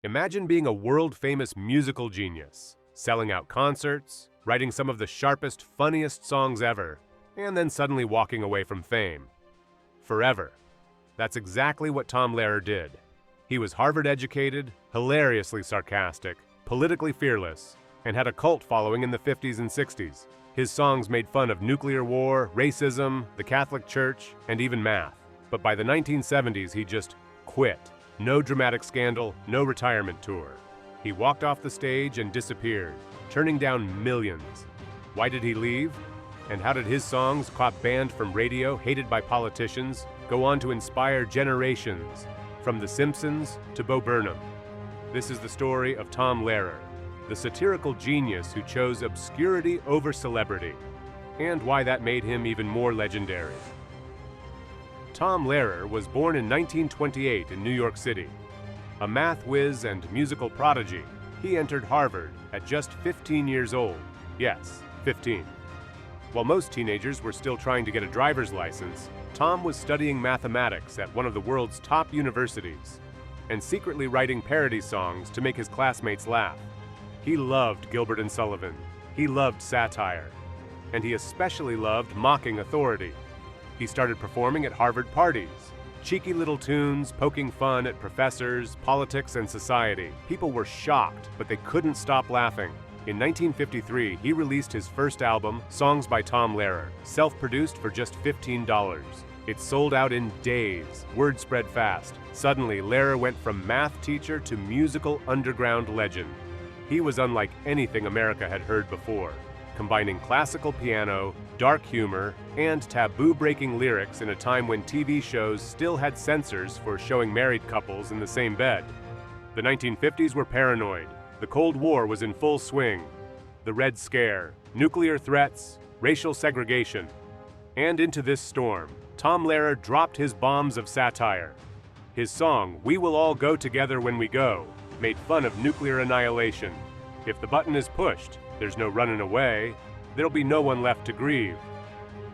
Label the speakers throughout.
Speaker 1: Imagine being a world-famous musical genius, selling out concerts, writing some of the sharpest, funniest songs ever, and then suddenly walking away from fame. Forever. That's exactly what Tom Lehrer did. He was Harvard-educated, hilariously sarcastic, politically fearless, and had a cult following in the 50s and 60s. His songs made fun of nuclear war, racism, the Catholic Church, and even math. But by the 1970s, he just quit. No dramatic scandal, no retirement tour. He walked off the stage and disappeared, turning down millions. Why did he leave? And how did his songs, caught banned from radio, hated by politicians, go on to inspire generations, from The Simpsons to Bo Burnham? This is the story of Tom Lehrer, the satirical genius who chose obscurity over celebrity, and why that made him even more legendary. Tom Lehrer was born in 1928 in New York City. A math whiz and musical prodigy, he entered Harvard at just 15 years old. Yes, 15. While most teenagers were still trying to get a driver's license, Tom was studying mathematics at one of the world's top universities and secretly writing parody songs to make his classmates laugh. He loved Gilbert and Sullivan, he loved satire, and he especially loved mocking authority. He started performing at Harvard parties, cheeky little tunes poking fun at professors, politics, and society. People were shocked, but they couldn't stop laughing. In 1953, he released his first album, Songs by Tom Lehrer, self-produced for just $15. It sold out in days. Word spread fast. Suddenly, Lehrer went from math teacher to musical underground legend. He was unlike anything America had heard before, combining classical piano, dark humor, and taboo-breaking lyrics in a time when TV shows still had censors for showing married couples in the same bed. The 1950s were paranoid. The Cold War was in full swing. The Red Scare, nuclear threats, racial segregation. And into this storm, Tom Lehrer dropped his bombs of satire. His song, "We Will All Go Together When We Go," made fun of nuclear annihilation. If the button is pushed, there's no running away. There'll be no one left to grieve.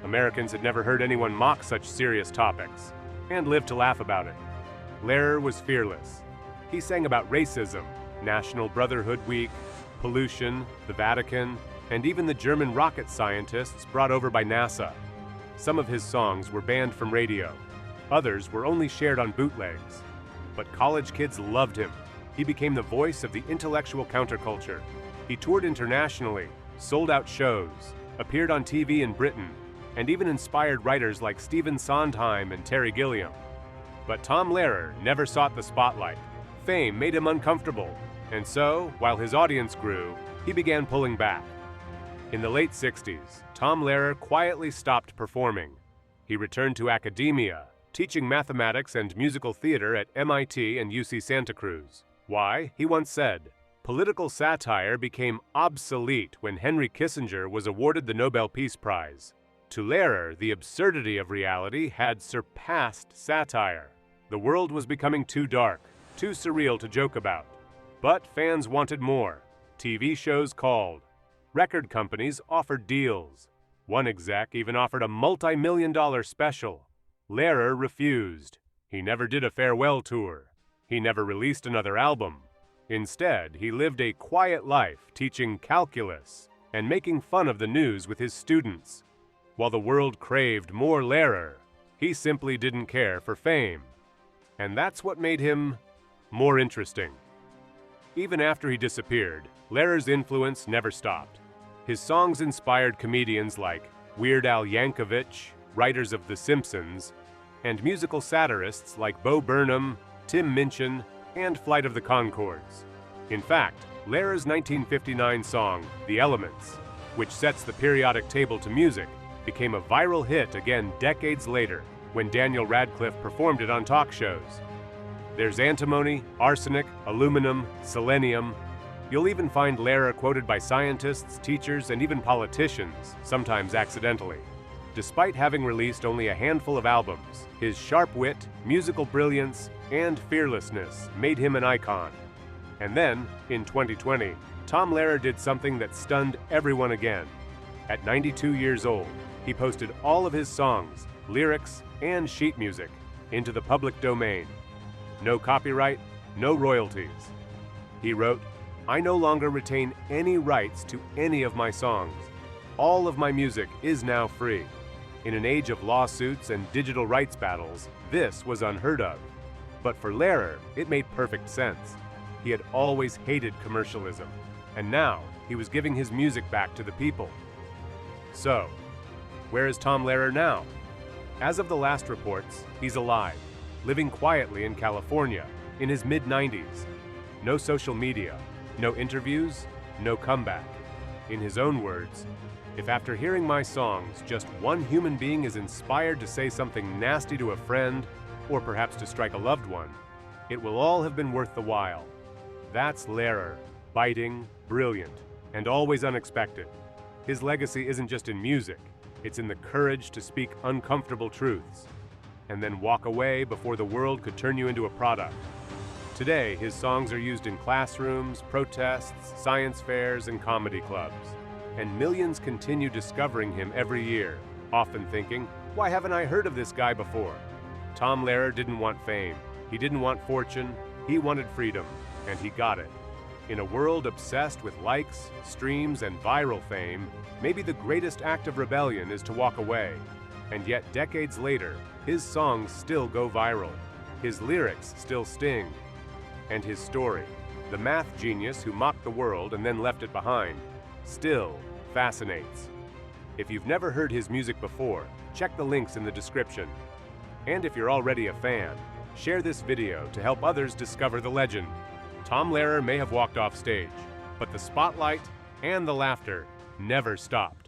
Speaker 1: Americans had never heard anyone mock such serious topics, and lived to laugh about it. Lehrer was fearless. He sang about racism, National Brotherhood Week, pollution, the Vatican, and even the German rocket scientists brought over by NASA. Some of his songs were banned from radio. Others were only shared on bootlegs. But college kids loved him. He became the voice of the intellectual counterculture. He toured internationally, sold out shows, appeared on TV in Britain, and even inspired writers like Stephen Sondheim and Terry Gilliam. But Tom Lehrer never sought the spotlight. Fame made him uncomfortable, and so, while his audience grew, he began pulling back. In the late 60s, Tom Lehrer quietly stopped performing. He returned to academia, teaching mathematics and musical theater at MIT and UC Santa Cruz. Why? He once said, "Political satire became obsolete when Henry Kissinger was awarded the Nobel Peace Prize." To Lehrer, the absurdity of reality had surpassed satire. The world was becoming too dark, too surreal to joke about. But fans wanted more. TV shows called. Record companies offered deals. One exec even offered a multi-million-dollar special. Lehrer refused. He never did a farewell tour. He never released another album. Instead, he lived a quiet life teaching calculus and making fun of the news with his students. While the world craved more Lehrer, he simply didn't care for fame. And that's what made him more interesting. Even after he disappeared, Lehrer's influence never stopped. His songs inspired comedians like Weird Al Yankovic, writers of The Simpsons, and musical satirists like Bo Burnham, Tim Minchin, and Flight of the Conchords. In fact, Lehrer's 1959 song, The Elements, which sets the periodic table to music, became a viral hit again decades later when Daniel Radcliffe performed it on talk shows. There's antimony, arsenic, aluminum, selenium. You'll even find Lehrer quoted by scientists, teachers, and even politicians, sometimes accidentally. Despite having released only a handful of albums, his sharp wit, musical brilliance, and fearlessness made him an icon. And then, in 2020, Tom Lehrer did something that stunned everyone again. At 92 years old, he posted all of his songs, lyrics, and sheet music into the public domain. No copyright, no royalties. He wrote, "I no longer retain any rights to any of my songs. All of my music is now free." In an age of lawsuits and digital rights battles, this was unheard of. But for Lehrer, it made perfect sense. He had always hated commercialism, and now he was giving his music back to the people. So, where is Tom Lehrer now? As of the last reports, he's alive, living quietly in California, in his mid-90s. No social media, no interviews, no comeback. In his own words, "If after hearing my songs, just one human being is inspired to say something nasty to a friend, or perhaps to strike a loved one, it will all have been worth the while." That's Lehrer, biting, brilliant, and always unexpected. His legacy isn't just in music, it's in the courage to speak uncomfortable truths, and then walk away before the world could turn you into a product. Today, his songs are used in classrooms, protests, science fairs, and comedy clubs. And millions continue discovering him every year, often thinking, "Why haven't I heard of this guy before?" Tom Lehrer didn't want fame, he didn't want fortune, he wanted freedom, and he got it. In a world obsessed with likes, streams, and viral fame, maybe the greatest act of rebellion is to walk away. And yet decades later, his songs still go viral, his lyrics still sting, and his story, the math genius who mocked the world and then left it behind, still fascinates. If you've never heard his music before, check the links in the description. And if you're already a fan, share this video to help others discover the legend. Tom Lehrer may have walked off stage, but the spotlight and the laughter never stopped.